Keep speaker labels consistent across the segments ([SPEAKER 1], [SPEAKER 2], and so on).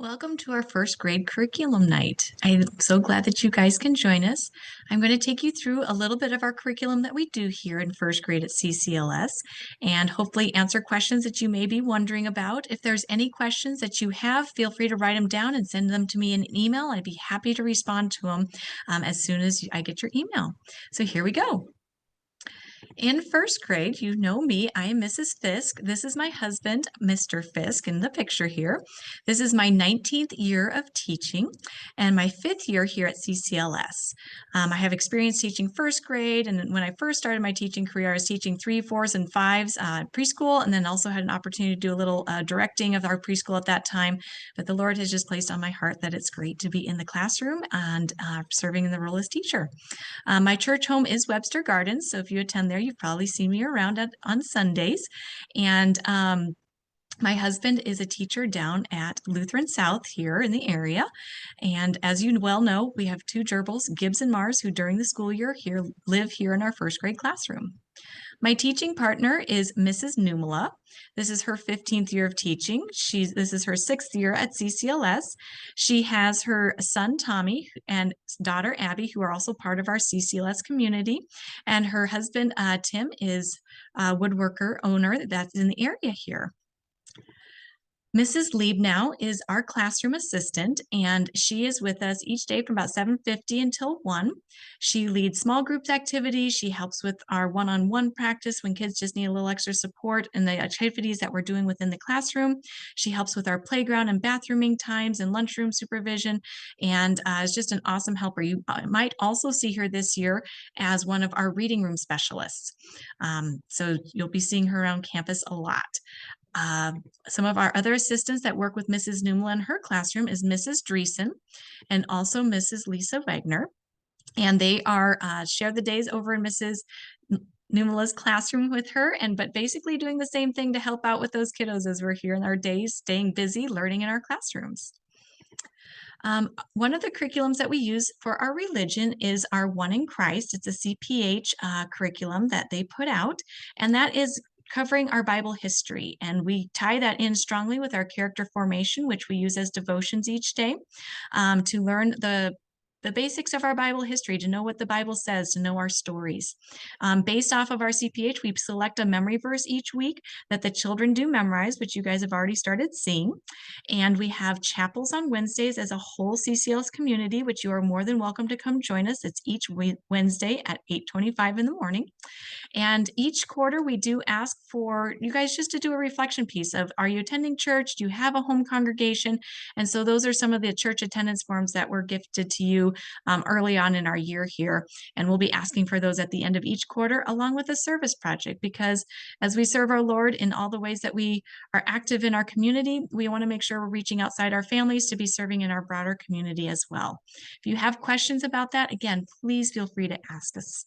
[SPEAKER 1] Welcome to our first grade curriculum night. I'm so glad that you guys can join us. I'm going to take you through a little bit of our curriculum that we do here in first grade at CCLS and hopefully answer questions that you may be wondering about. If there's any questions that you have, feel free to write them down and send them to me in an email. I'd be happy to respond to them as soon as I get your email. So here we go. In first grade, you know me, I am Mrs. Fisk. This is my husband, Mr. Fisk, in the picture here. This is my 19th year of teaching and my 5th year here at CCLS. I have experience teaching first grade, and when I first started my teaching career, I was teaching 3, 4s, and 5s preschool, and then also had an opportunity to do a little directing of our preschool at that time. But the Lord has just placed on my heart that it's great to be in the classroom and serving in the role as teacher. My church home is Webster Gardens, so if you attend there, you've probably seen me around on Sundays. And my husband is a teacher down at Lutheran South here in the area. And as you well know, we have two gerbils, Gibbs and Mars, who during the school year live here in our first grade classroom. My teaching partner is Mrs. Numala. This is her 15th year of teaching. This is her 6th year at CCLS. She has her son Tommy and daughter Abby, who are also part of our CCLS community. And her husband Tim is a woodworker owner that's in the area here. Mrs. Liebnow is our classroom assistant, and she is with us each day from about 7:50 until 1. She leads small groups activities. She helps with our one-on-one practice when kids just need a little extra support in the activities that we're doing within the classroom. She helps with our playground and bathrooming times and lunchroom supervision, and is just an awesome helper. You might also see her this year as one of our reading room specialists. So you'll be seeing her around campus a lot. Some of our other assistants that work with Mrs. Numala in her classroom is Mrs. Dreesen and also Mrs. Lisa Wagner. And they are share the days over in Mrs. Numala's classroom with her, but basically doing the same thing to help out with those kiddos as we're here in our days, staying busy, learning in our classrooms. One of the curriculums that we use for our religion is our One in Christ. It's a CPH curriculum that they put out, and that is covering our Bible history. And we tie that in strongly with our character formation, which we use as devotions each day to learn the basics of our Bible history, to know what the Bible says, to know our stories. Based off of our CPH, we select a memory verse each week that the children do memorize, which you guys have already started seeing. And we have chapels on Wednesdays as a whole CCLS community, which you are more than welcome to come join us. It's each Wednesday at 8:25 in the morning. And each quarter, we do ask for you guys just to do a reflection piece of, are you attending church? Do you have a home congregation? And so those are some of the church attendance forms that were gifted to you early on in our year here. And we'll be asking for those at the end of each quarter, along with a service project, because as we serve our Lord in all the ways that we are active in our community, we want to make sure we're reaching outside our families to be serving in our broader community as well. If you have questions about that, again, please feel free to ask us.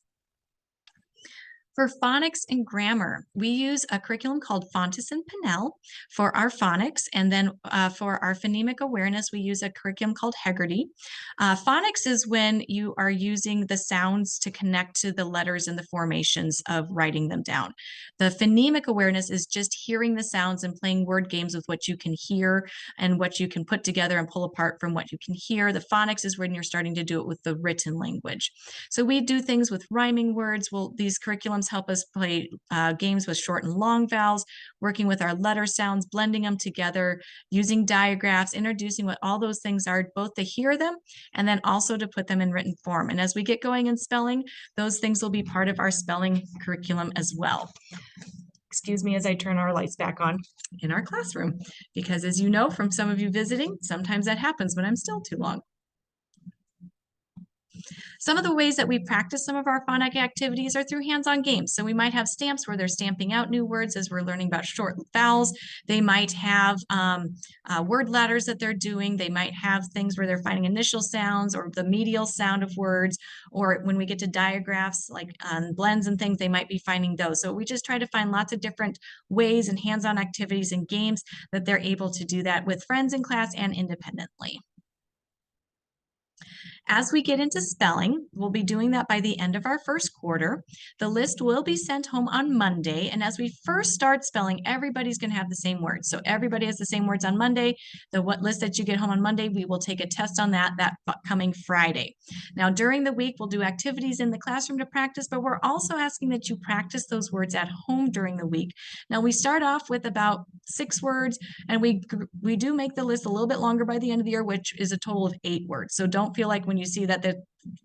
[SPEAKER 1] For phonics and grammar, we use a curriculum called Fontes and Pinnell for our phonics, and then for our phonemic awareness, we use a curriculum called Hegarty. Phonics is when you are using the sounds to connect to the letters and the formations of writing them down. The phonemic awareness is just hearing the sounds and playing word games with what you can hear and what you can put together and pull apart from what you can hear. The phonics is when you're starting to do it with the written language. So we do things with rhyming words. Well, these curriculums help us play games with short and long vowels, working with our letter sounds, blending them together, using diagraphs, introducing what all those things are, both to hear them and then also to put them in written form. And as we get going in spelling, those things will be part of our spelling curriculum as well. Excuse me as I turn our lights back on in our classroom, because as you know from some of you visiting, sometimes that happens when I'm still too long. Some of the ways that we practice some of our phonic activities are through hands-on games. So we might have stamps where they're stamping out new words as we're learning about short vowels. They might have word ladders that they're doing. They might have things where they're finding initial sounds or the medial sound of words. Or when we get to diagraphs like blends and things, they might be finding those. So we just try to find lots of different ways and hands-on activities and games that they're able to do that with friends in class and independently. As we get into spelling, we'll be doing that by the end of our first quarter. The list will be sent home on Monday. And as we first start spelling, everybody's going to have the same words. So everybody has the same words on Monday. The list that you get home on Monday, we will take a test on that coming Friday. Now, during the week, we'll do activities in the classroom to practice, but we're also asking that you practice those words at home during the week. Now, we start off with about 6 words, and we do make the list a little bit longer by the end of the year, which is a total of 8 words. So don't feel like when you see that the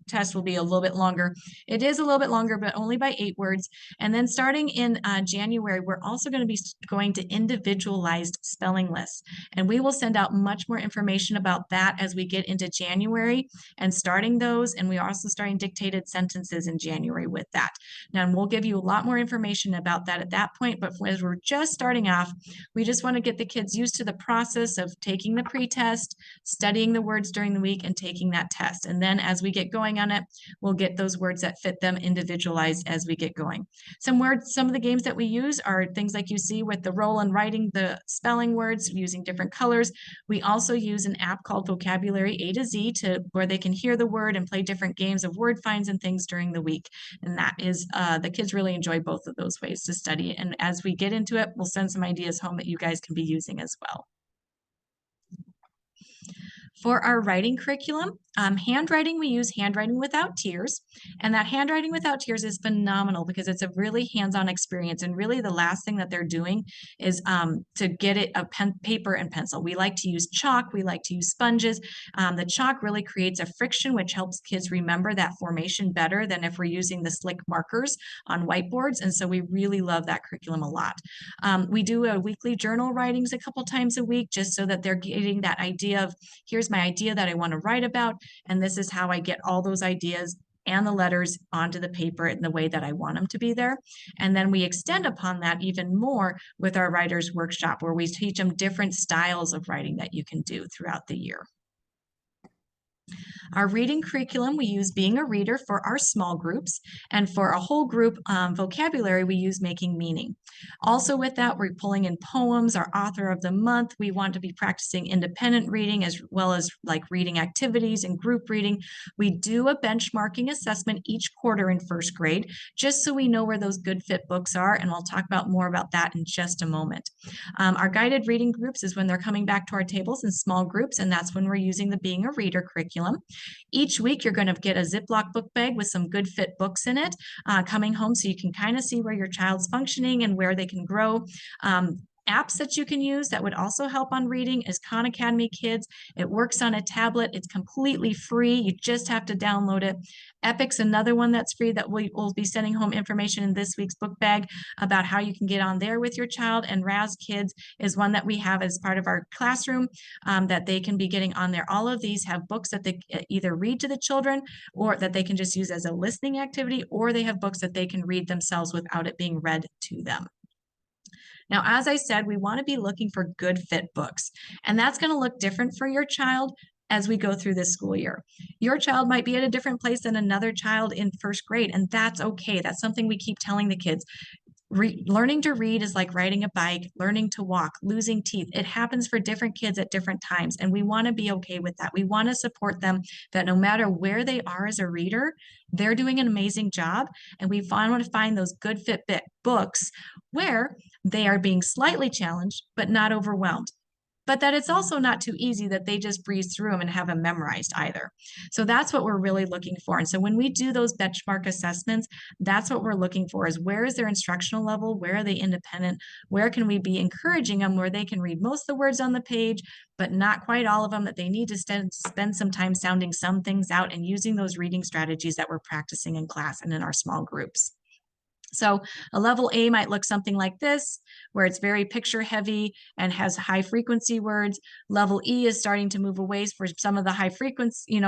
[SPEAKER 1] test will be a little bit longer. It is a little bit longer, but only by 8 words. And then starting in January, we're also going to be going to individualized spelling lists. And we will send out much more information about that as we get into January and starting those. And we are also starting dictated sentences in January with that. Now, and we'll give you a lot more information about that at that point. But as we're just starting off, we just want to get the kids used to the process of taking the pre-test, studying the words during the week, and taking that test. And then as we get going on it, we'll get those words that fit them individualized as we get going. Some of the games that we use are things like you see with the roll and writing the spelling words using different colors. We also use an app called Vocabulary A to Z where they can hear the word and play different games of word finds and things during the week. And that is, the kids really enjoy both of those ways to study. And as we get into it, we'll send some ideas home that you guys can be using as well. For our writing curriculum, handwriting, we use Handwriting Without Tears. And that Handwriting Without Tears is phenomenal because it's a really hands-on experience. And really the last thing that they're doing is to get it paper and pencil. We like to use chalk. We like to use sponges. The chalk really creates a friction, which helps kids remember that formation better than if we're using the slick markers on whiteboards. And so we really love that curriculum a lot. We do a weekly journal writings a couple times a week just so that they're getting that idea of, here's my idea that I want to write about, and this is how I get all those ideas and the letters onto the paper in the way that I want them to be there. And then we extend upon that even more with our writers workshop, where we teach them different styles of writing that you can do throughout the year. Our reading curriculum, we use Being a Reader for our small groups, and for a whole group vocabulary, we use Making Meaning. Also with that, we're pulling in poems, our author of the month. We want to be practicing independent reading as well as like reading activities and group reading. We do a benchmarking assessment each quarter in first grade, just so we know where those good fit books are, and we'll talk more about that in just a moment. Our guided reading groups is when they're coming back to our tables in small groups, and that's when we're using the Being a Reader curriculum. Each week, you're going to get a Ziploc book bag with some good fit books in it coming home, so you can kind of see where your child's functioning and where they can grow. Apps that you can use that would also help on reading is Khan Academy Kids. It works on a tablet. It's completely free. You just have to download it. Epic's another one that's free that we'll be sending home information in this week's book bag about how you can get on there with your child. And Raz Kids is one that we have as part of our classroom that they can be getting on there. All of these have books that they either read to the children or that they can just use as a listening activity, or they have books that they can read themselves without it being read to them. Now, as I said, we want to be looking for good fit books, and that's going to look different for your child as we go through this school year. Your child might be at a different place than another child in first grade, and that's okay. That's something we keep telling the kids. Learning to read is like riding a bike, learning to walk, losing teeth. It happens for different kids at different times, and we want to be okay with that. We want to support them that no matter where they are as a reader, they're doing an amazing job, and we want to find those good fit books where they are being slightly challenged, but not overwhelmed. But that it's also not too easy that they just breeze through them and have them memorized either. So that's what we're really looking for. And so when we do those benchmark assessments, that's what we're looking for, is where is their instructional level? Where are they independent? Where can we be encouraging them where they can read most of the words on the page, but not quite all of them, that they need to spend some time sounding some things out and using those reading strategies that we're practicing in class and in our small groups. So a level A might look something like this, where it's very picture heavy and has high frequency words. Level E is starting to move away for some of the high frequency,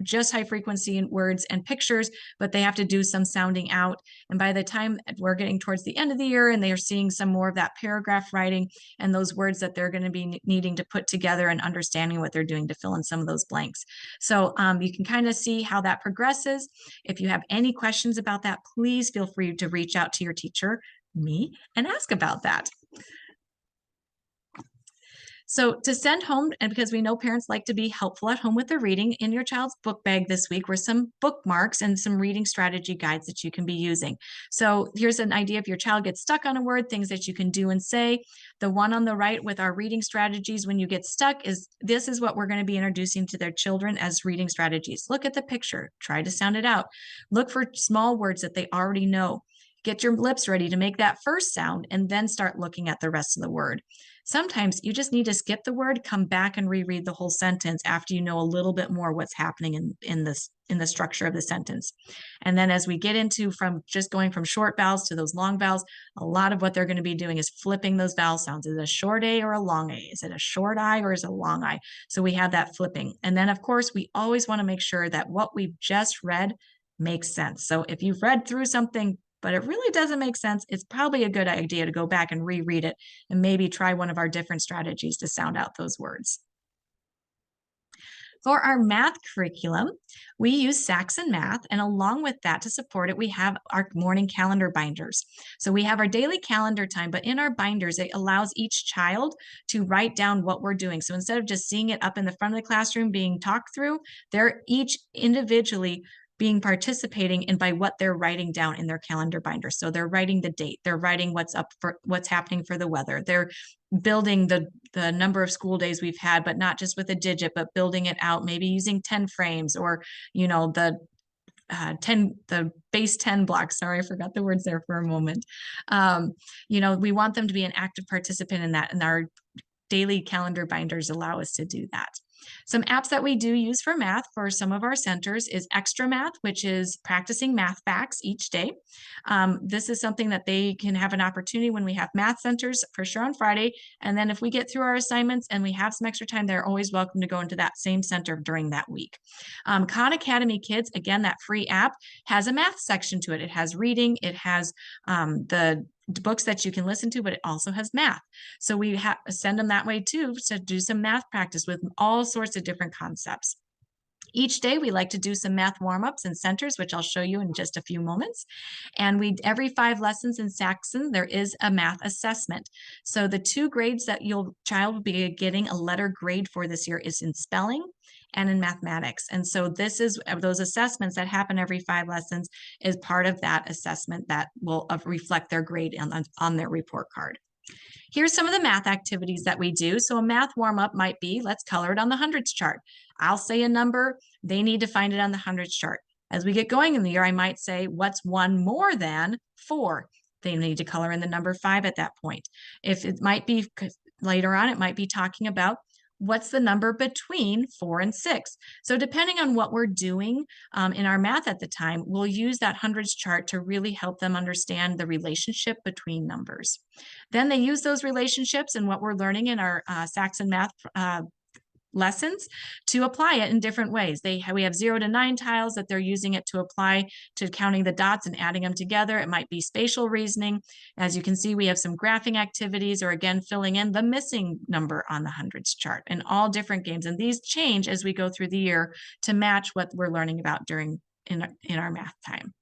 [SPEAKER 1] just high frequency in words and pictures, but they have to do some sounding out. And by the time we're getting towards the end of the year and they are seeing some more of that paragraph writing and those words that they're going to be needing to put together and understanding what they're doing to fill in some of those blanks. So you can kind of see how that progresses. If you have any questions about that, please feel free to reach out to your teacher, me, and ask about that. So to send home, and because we know parents like to be helpful at home with their reading, in your child's book bag this week were some bookmarks and some reading strategy guides that you can be using. So here's an idea: if your child gets stuck on a word, things that you can do and say. The one on the right with our reading strategies when you get stuck is this is what we're going to be introducing to their children as reading strategies. Look at the picture, try to sound it out. Look for small words that they already know. Get your lips ready to make that first sound and then start looking at the rest of the word. Sometimes you just need to skip the word, come back and reread the whole sentence after you know a little bit more what's happening in the structure of the sentence. And then as we get into from just going from short vowels to those long vowels, a lot of what they're going to be doing is flipping those vowel sounds. Is it a short A or a long A? Is it a short I or is it a long I? So we have that flipping. And then of course, we always want to make sure that what we've just read makes sense. So if you've read through something but it really doesn't make sense, it's probably a good idea to go back and reread it and maybe try one of our different strategies to sound out those words. For our math curriculum, we use Saxon Math, and along with that, to support it, we have our morning calendar binders. So we have our daily calendar time, but in our binders, it allows each child to write down what we're doing. So instead of just seeing it up in the front of the classroom being talked through, they're each individually being participating in by what they're writing down in their calendar binder. So they're writing the date, they're writing what's happening for the weather, they're building the number of school days we've had, but not just with a digit, but building it out, maybe using 10 frames or, the base 10 blocks. Sorry, I forgot the words there for a moment. We want them to be an active participant in that, and our daily calendar binders allow us to do that. Some apps that we do use for math for some of our centers is Extra Math, which is practicing math facts each day. This is something that they can have an opportunity when we have math centers for sure on Friday. And then if we get through our assignments and we have some extra time, they're always welcome to go into that same center during that week. Khan Academy Kids, again, that free app has a math section to it. It has reading, it has the books that you can listen to, but it also has math. So we send them that way too, to do some math practice with all sorts of different concepts. Each day we like to do some math warm-ups and centers, which I'll show you in just a few moments. And every 5 lessons in Saxon, there is a math assessment. So the 2 grades that your child will be getting a letter grade for this year is in spelling and in mathematics. And so this is those assessments that happen every 5 lessons is part of that assessment that will reflect their grade on their report card. Here's some of the math activities that we do. So a math warm-up might be, let's color it on the hundreds chart. I'll say a number, they need to find it on the hundreds chart. As we get going in the year, I might say, what's 1 more than 4? They need to color in the number 5 at that point. If it might be later on, it might be talking about what's the number between 4 and 6. So depending on what we're doing in our math at the time, we'll use that hundreds chart to really help them understand the relationship between numbers. Then they use those relationships and what we're learning in our Saxon Math lessons to apply it in different ways. We have 0 to 9 tiles that they're using it to apply to counting the dots and adding them together. It might be spatial reasoning. As you can see, we have some graphing activities, or again, filling in the missing number on the hundreds chart, and all different games. And these change as we go through the year to match what we're learning about in our math time.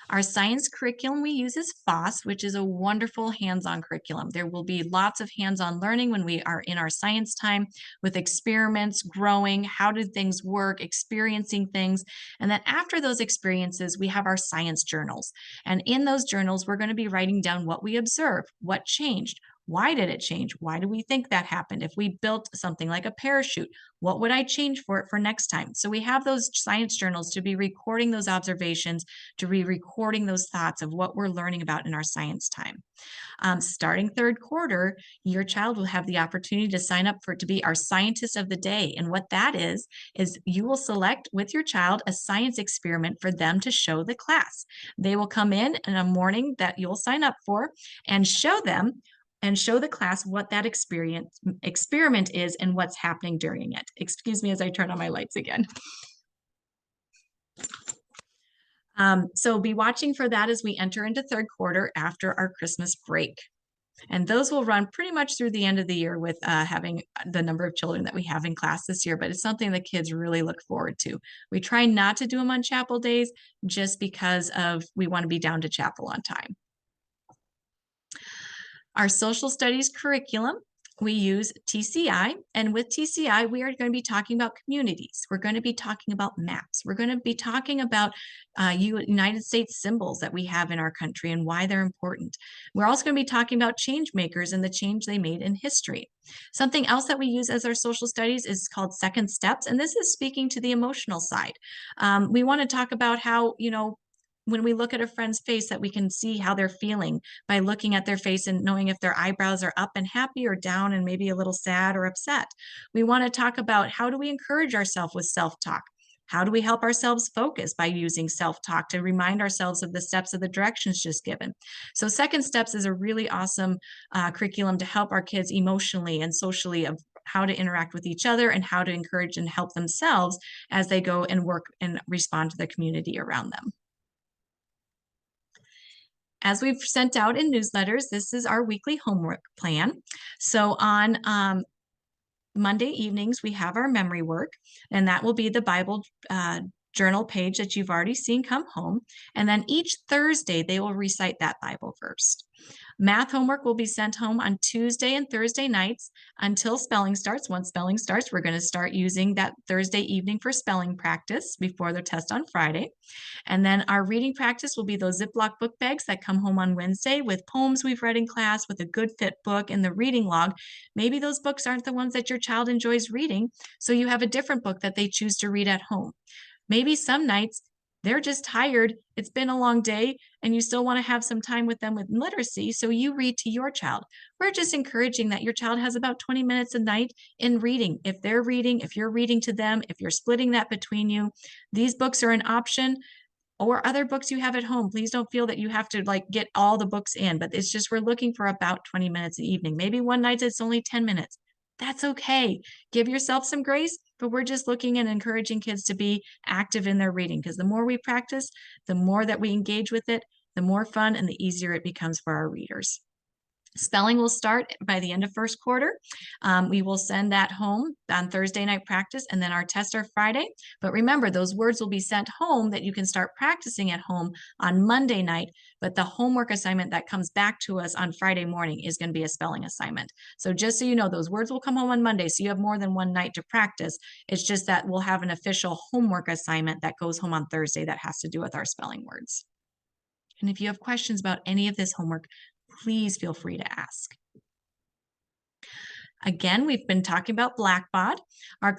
[SPEAKER 1] Our science curriculum we use is FOSS, which is a wonderful hands-on curriculum. There will be lots of hands-on learning when we are in our science time with experiments, growing, how do things work, experiencing things. And then after those experiences, we have our science journals. And in those journals, we're going to be writing down what we observed, what changed, why did it change? Why do we think that happened? If we built something like a parachute, what would I change for it for next time? So we have those science journals to be recording those observations, to be recording those thoughts of what we're learning about in our science time. Starting 3rd quarter, your child will have the opportunity to sign up to be our scientist of the day. And what that is you will select with your child a science experiment for them to show the class. They will come in a morning that you'll sign up for and show them and show the class what that experiment is and what's happening during it. Excuse me as I turn on my lights again. So be watching for that as we enter into 3rd quarter after our Christmas break. And those will run pretty much through the end of the year with having the number of children that we have in class this year, but it's something the kids really look forward to. We try not to do them on chapel days just because we want to be down to chapel on time. Our social studies curriculum, we use TCI, and with TCI, we are going to be talking about communities. We're going to be talking about maps. We're going to be talking about United States symbols that we have in our country and why they're important. We're also going to be talking about change makers and the change they made in history. Something else that we use as our social studies is called second steps, and this is speaking to the emotional side. We want to talk about how, when we look at a friend's face, that we can see how they're feeling by looking at their face and knowing if their eyebrows are up and happy or down and maybe a little sad or upset. We want to talk about how do we encourage ourselves with self-talk? How do we help ourselves focus by using self-talk to remind ourselves of the steps of the directions just given? So Second Steps is a really awesome curriculum to help our kids emotionally and socially of how to interact with each other and how to encourage and help themselves as they go and work and respond to the community around them. As we've sent out in newsletters, this is our weekly homework plan. So on Monday evenings, we have our memory work, and that will be the Bible journal page that you've already seen come home. And then each Thursday, they will recite that Bible verse. Math homework will be sent home on Tuesday and Thursday nights until spelling starts. Once spelling starts, we're going to start using that Thursday evening for spelling practice before the test on Friday. And then our reading practice will be those Ziploc book bags that come home on Wednesday with poems we've read in class, with a good fit book and the reading log. Maybe those books aren't the ones that your child enjoys reading, so you have a different book that they choose to read at home. Maybe some nights they're just tired, it's been a long day, and you still want to have some time with them with literacy, so you read to your child. We're just encouraging that your child has about 20 minutes a night in reading. If they're reading, if you're reading to them, if you're splitting that between you, these books are an option, or other books you have at home. Please don't feel that you have to get all the books in, but it's just we're looking for about 20 minutes an evening. Maybe one night it's only 10 minutes. That's okay. Give yourself some grace, but we're just looking and encouraging kids to be active in their reading, because the more we practice, the more that we engage with it, the more fun and the easier it becomes for our readers. Spelling will start by the end of first quarter. We will send that home on Thursday night practice, and then our tests are Friday. But remember, those words will be sent home that you can start practicing at home on Monday night. But the homework assignment that comes back to us on Friday morning is going to be a spelling assignment. So just so you know, those words will come home on Monday, so you have more than one night to practice. It's just that we'll have an official homework assignment that goes home on Thursday that has to do with our spelling words. And if you have questions about any of this homework, please feel free to ask. Again, we've been talking about Blackbaud. Our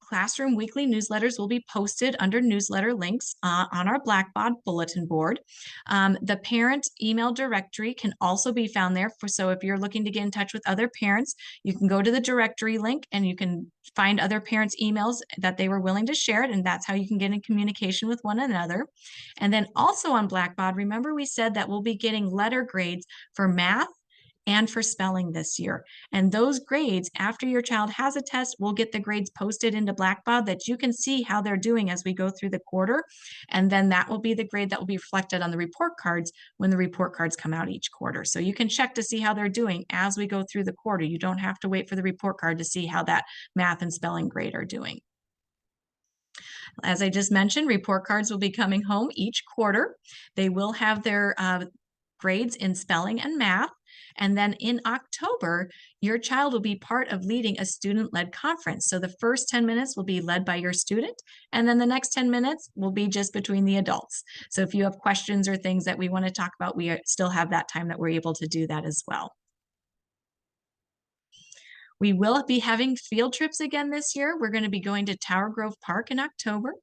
[SPEAKER 1] classroom weekly newsletters will be posted under newsletter links on our Blackbaud bulletin board. The parent email directory can also be found there. So if you're looking to get in touch with other parents, you can go to the directory link and you can find other parents' emails that they were willing to share it, and that's how you can get in communication with one another. And then also on Blackbaud, remember we said that we'll be getting letter grades for math and for spelling this year. And those grades, after your child has a test, will get the grades posted into Blackbaud that you can see how they're doing as we go through the quarter. And then that will be the grade that will be reflected on the report cards when the report cards come out each quarter. So you can check to see how they're doing as we go through the quarter. You don't have to wait for the report card to see how that math and spelling grade are doing. As I just mentioned, report cards will be coming home each quarter. They will have their grades in spelling and math. And then in October, your child will be part of leading a student-led conference. So the first 10 minutes will be led by your student, and then the next 10 minutes will be just between the adults. So if you have questions or things that we want to talk about, we still have that time that we're able to do that as well. We will be having field trips again this year. We're going to be going to Tower Grove Park in October.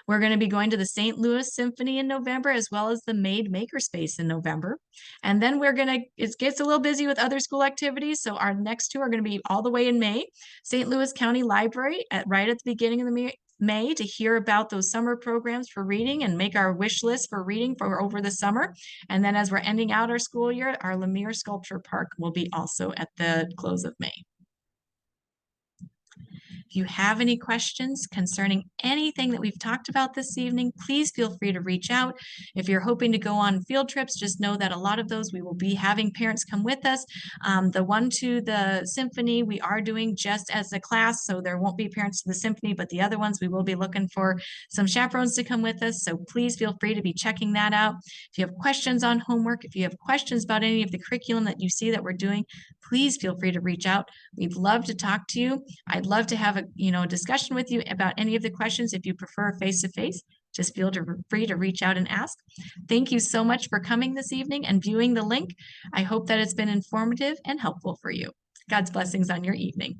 [SPEAKER 1] We're going to be going to the St. Louis Symphony in November, as well as the Made Makerspace in November. And then it gets a little busy with other school activities. So our next two are going to be all the way in May. St. Louis County Library right at the beginning of the May to hear about those summer programs for reading and make our wish list for reading for over the summer. And then as we're ending out our school year, our Lemire Sculpture Park will be also at the close of May. If you have any questions concerning anything that we've talked about this evening, please feel free to reach out. If you're hoping to go on field trips, just know that a lot of those we will be having parents come with us. The one to the symphony we are doing just as a class, so there won't be parents to the symphony, but the other ones we will be looking for some chaperones to come with us. So please feel free to be checking that out. If you have questions on homework, if you have questions about any of the curriculum that you see that we're doing, please feel free to reach out. We'd love to talk to you. I'd love to have a discussion with you about any of the questions. If you prefer face-to-face, just feel free to reach out and ask. Thank you so much for coming this evening and viewing the link. I hope that it's been informative and helpful for you. God's blessings on your evening.